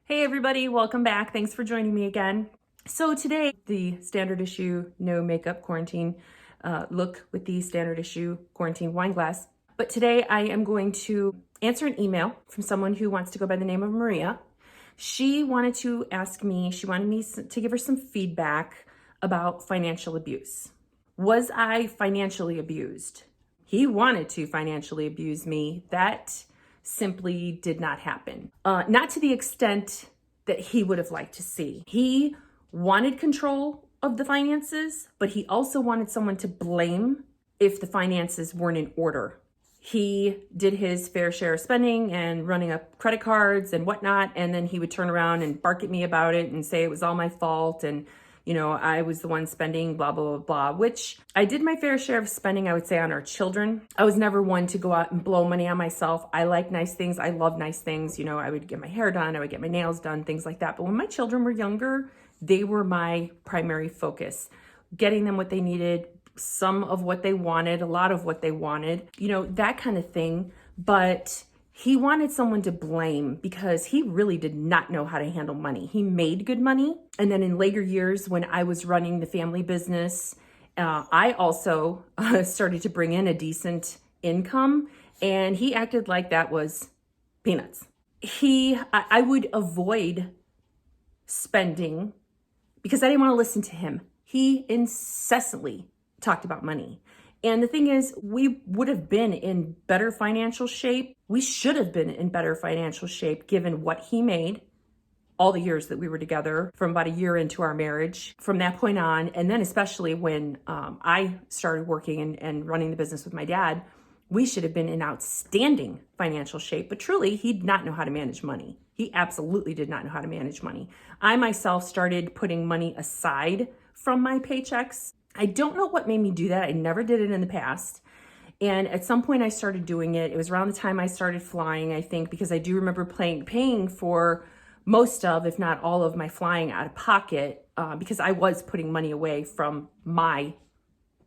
Hey everybody, welcome back. Thanks for joining me again. So today, the standard issue no makeup quarantine look with the standard issue quarantine wine glass. But today I am going to answer an email from someone who wants to go by the name of Maria. She wanted to ask me, she wanted me to give her some feedback about financial abuse. Was I financially abused? He wanted to financially abuse me. That simply did not happen. Not to the extent that he would have liked to see. He wanted control of the finances, but he also wanted someone to blame if the finances weren't in order. He did his fair share of spending and running up credit cards and whatnot, and then he would turn around and bark at me about it and say it was all my fault and I was the one spending, blah, blah, blah, blah, which I did my fair share of spending, I would say, on our children. I was never one to go out and blow money on myself. I like nice things. I love nice things. I would get my hair done. I would get my nails done, things like that. But when my children were younger, they were my primary focus. Getting them what they needed, some of what they wanted, a lot of what they wanted, that kind of thing. But he wanted someone to blame because he really did not know how to handle money. He made good money. And then in later years, when I was running the family business, I also started to bring in a decent income. And he acted like that was peanuts. I would avoid spending because I didn't want to listen to him. He incessantly talked about money. And the thing is, we would have been in better financial shape. We should have been in better financial shape given what he made all the years that we were together, from about a year into our marriage, from that point on. And then especially when I started working and running the business with my dad, we should have been in outstanding financial shape. But truly, he did not know how to manage money. He absolutely did not know how to manage money. I myself started putting money aside from my paychecks. I don't know what made me do that. I never did it in the past. And at some point I started doing it. It was around the time I started flying, I think, because I do remember paying for most of, if not all of my flying out of pocket, because I was putting money away from my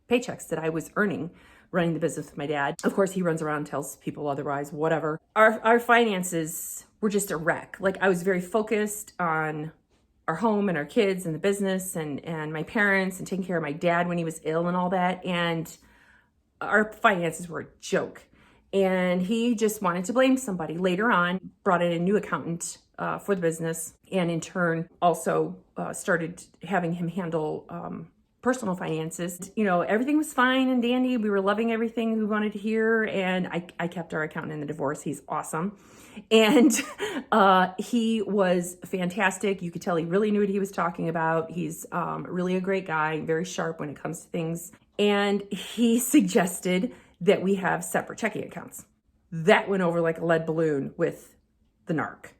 paychecks that I was earning running the business with my dad. Of course, he runs around and tells people otherwise, whatever. Our finances were just a wreck. Like, I was very focused on our home and our kids and the business and my parents and taking care of my dad when he was ill and all that. And our finances were a joke. And he just wanted to blame somebody. Later on, brought in a new accountant for the business, and in turn also started having him handle personal finances. Everything was fine and dandy. We were loving everything we wanted to hear. And I kept our accountant in the divorce. He's awesome. And he was fantastic. You could tell he really knew what he was talking about. He's really a great guy, very sharp when it comes to things. And he suggested that we have separate checking accounts. That went over like a lead balloon with the narc.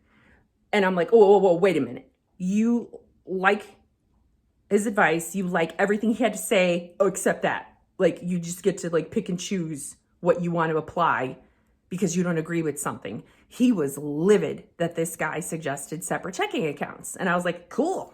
And I'm like, whoa, wait a minute. You like his advice. You like everything he had to say, except that. Like, you just get to pick and choose what you want to apply because you don't agree with something. He was livid that this guy suggested separate checking accounts. And I was like, cool.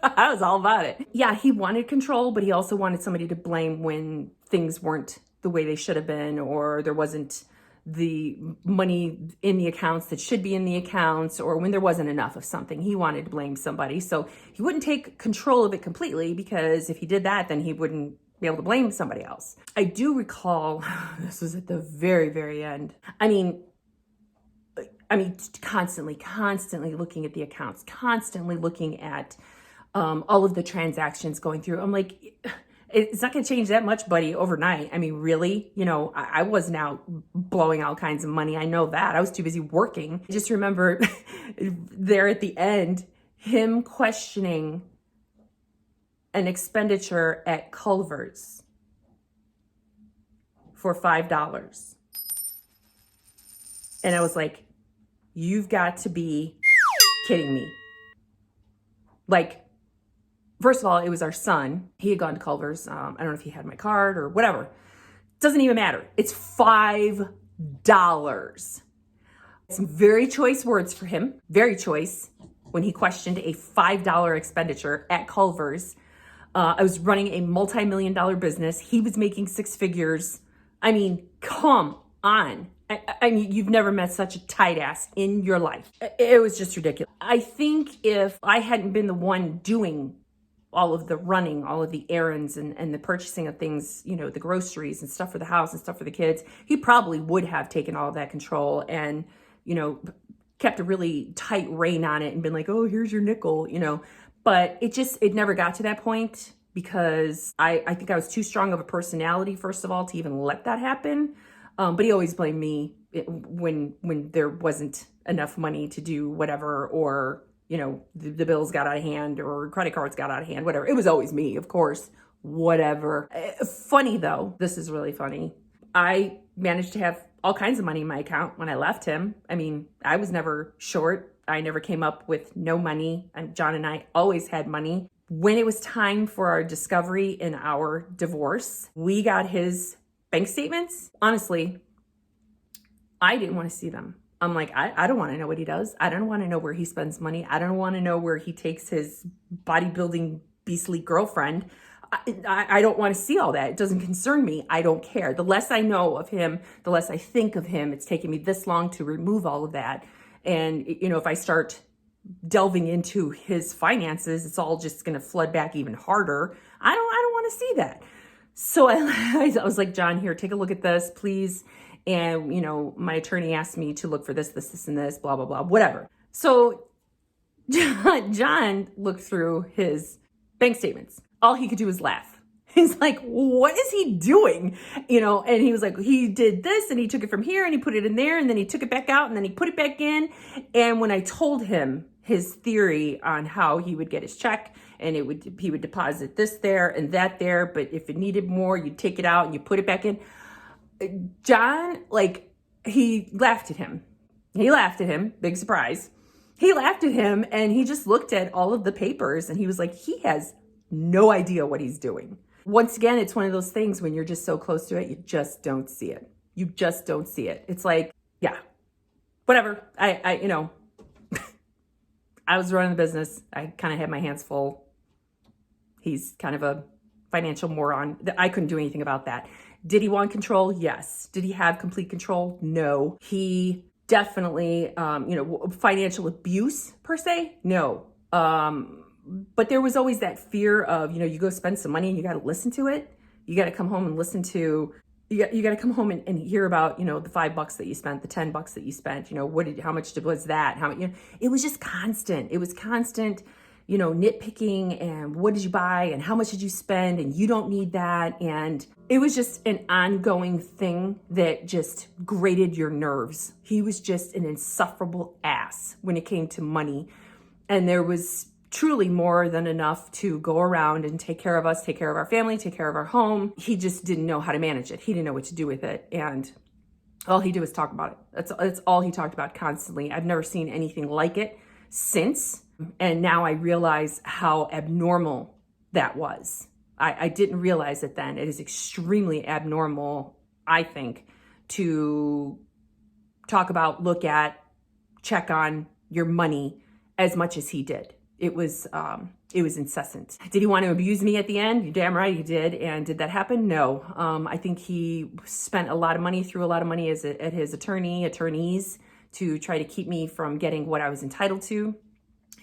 I was all about it. Yeah, he wanted control, but he also wanted somebody to blame when things weren't the way they should have been, or there wasn't the money in the accounts that should be in the accounts, or when there wasn't enough of something. He wanted to blame somebody. So he wouldn't take control of it completely, because if he did that, then he wouldn't be able to blame somebody else. I do recall, this was at the very, very end. I mean, constantly looking at the accounts, constantly looking at all of the transactions going through. I'm like, it's not going to change that much, buddy, overnight. I mean, really? I wasn't out blowing all kinds of money. I know that. I was too busy working. I just remember there at the end, him questioning an expenditure at Culver's for $5. And I was like, you've got to be kidding me. First of all, it was our son. He had gone to Culver's. I don't know if he had my card or whatever. Doesn't even matter. It's $5. Some very choice words for him. Very choice when he questioned a $5 expenditure at Culver's. I was running a multi-million-dollar business. He was making six figures. I mean, come on. I mean, you've never met such a tight ass in your life. It was just ridiculous. I think if I hadn't been the one doing all of the running, all of the errands and the purchasing of things, the groceries and stuff for the house and stuff for the kids, he probably would have taken all of that control and, kept a really tight rein on it and been like, oh, here's your nickel, but it never got to that point because I think I was too strong of a personality, first of all, to even let that happen. But he always blamed me when there wasn't enough money to do whatever, or, the bills got out of hand or credit cards got out of hand, whatever. It was always me, of course, whatever. Funny though, this is really funny. I managed to have all kinds of money in my account when I left him. I mean, I was never short. I never came up with no money. And John and I always had money. When it was time for our discovery in our divorce, we got his bank statements. Honestly, I didn't want to see them. I'm like, I don't want to know what he does. I don't want to know where he spends money. I don't want to know where he takes his bodybuilding beastly girlfriend. I don't want to see all that. It doesn't concern me. I don't care. The less I know of him, the less I think of him. It's taken me this long to remove all of that. And, if I start delving into his finances, it's all just going to flood back even harder. I don't want to see that. So I was like, John, here, take a look at this, please. And, my attorney asked me to look for this, and this, blah, blah, blah, whatever. So John looked through his bank statements. All he could do was laugh. He's like, what is he doing? And he was like, he did this and he took it from here and he put it in there and then he took it back out and then he put it back in. And when I told him his theory on how he would get his check and he would deposit this there and that there, but if it needed more, you'd take it out and you put it back in. John, he laughed at him. Big surprise. He laughed at him and he just looked at all of the papers and he was like, he has no idea what he's doing. Once again, it's one of those things when you're just so close to it, you just don't see it. You just don't see it. It's like, yeah, whatever. I I was running the business. I kind of had my hands full. He's kind of a financial moron. I couldn't do anything about that. Did he want control? Yes. Did he have complete control? No. He definitely, financial abuse per se? No. But there was always that fear of, you go spend some money and you got to listen to it. You got to come home and listen to, you got to come home and hear about, the $5 that you spent, the $10 that you spent, how much was that? It was just constant. It was constant, nitpicking and what did you buy and how much did you spend and you don't need that. And it was just an ongoing thing that just grated your nerves. He was just an insufferable ass when it came to money. And there was truly more than enough to go around and take care of us, take care of our family, take care of our home. He just didn't know how to manage it. He didn't know what to do with it. And all he did was talk about it. That's all he talked about constantly. I've never seen anything like it since. And now I realize how abnormal that was. I didn't realize it then. It is extremely abnormal, I think, to talk about, look at, check on your money as much as he did. It was incessant. Did he want to abuse me at the end? You're damn right he did. And did that happen? No. I think he spent a lot of money, threw a lot of money at his attorneys to try to keep me from getting what I was entitled to.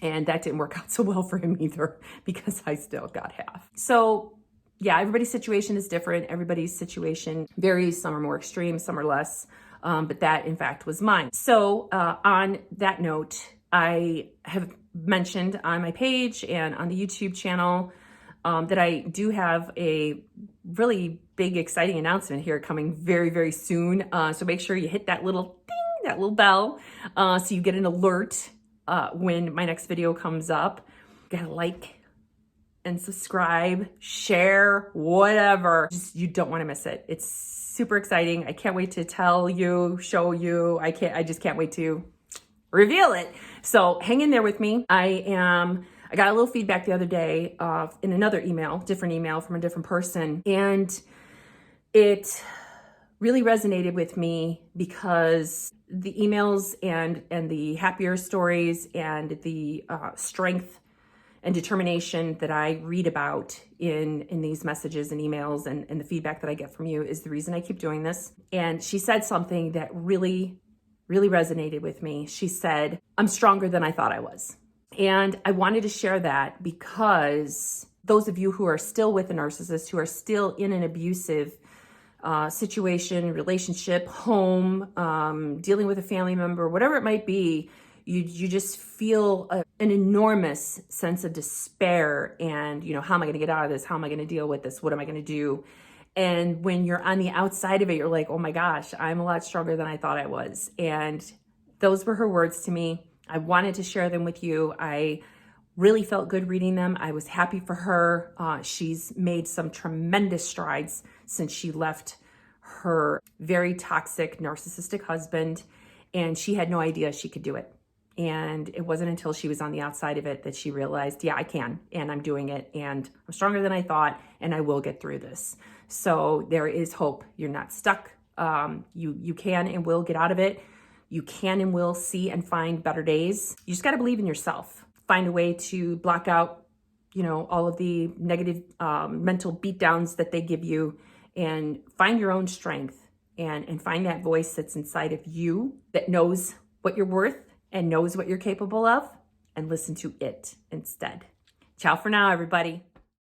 And that didn't work out so well for him either because I still got half. So yeah, everybody's situation is different. Everybody's situation varies. Some are more extreme, some are less. But that in fact was mine. So on that note, I have mentioned on my page and on the YouTube channel that I do have a really big, exciting announcement here coming very, very soon. So make sure you hit that little ding, that little bell, so you get an alert when my next video comes up. Gotta like and subscribe, share, whatever. You don't want to miss it. It's super exciting. I can't wait to tell you, show you. I just can't wait to reveal it. So hang in there with me. I got a little feedback the other day in another email, different email from a different person. And it really resonated with me because the emails and the happier stories and the strength and determination that I read about in these messages and emails and the feedback that I get from you is the reason I keep doing this. And she said something that really resonated with me. She said, I'm stronger than I thought I was. And I wanted to share that because those of you who are still with a narcissist, who are still in an abusive situation, relationship, home, dealing with a family member, whatever it might be, you just feel an enormous sense of despair and, how am I going to get out of this? How am I going to deal with this? What am I going to do? And when you're on the outside of it, you're like, oh my gosh, I'm a lot stronger than I thought I was. And those were her words to me. I wanted to share them with you. I really felt good reading them. I was happy for her. She's made some tremendous strides since she left her very toxic, narcissistic husband, and she had no idea she could do it. And it wasn't until she was on the outside of it that she realized, yeah, I can, and I'm doing it, and I'm stronger than I thought, and I will get through this. So there is hope. You're not stuck. You can and will get out of it. You can and will see and find better days. You just got to believe in yourself. Find a way to block out, all of the negative mental beatdowns that they give you, and find your own strength and find that voice that's inside of you that knows what you're worth and knows what you're capable of, and listen to it instead. Ciao for now, everybody.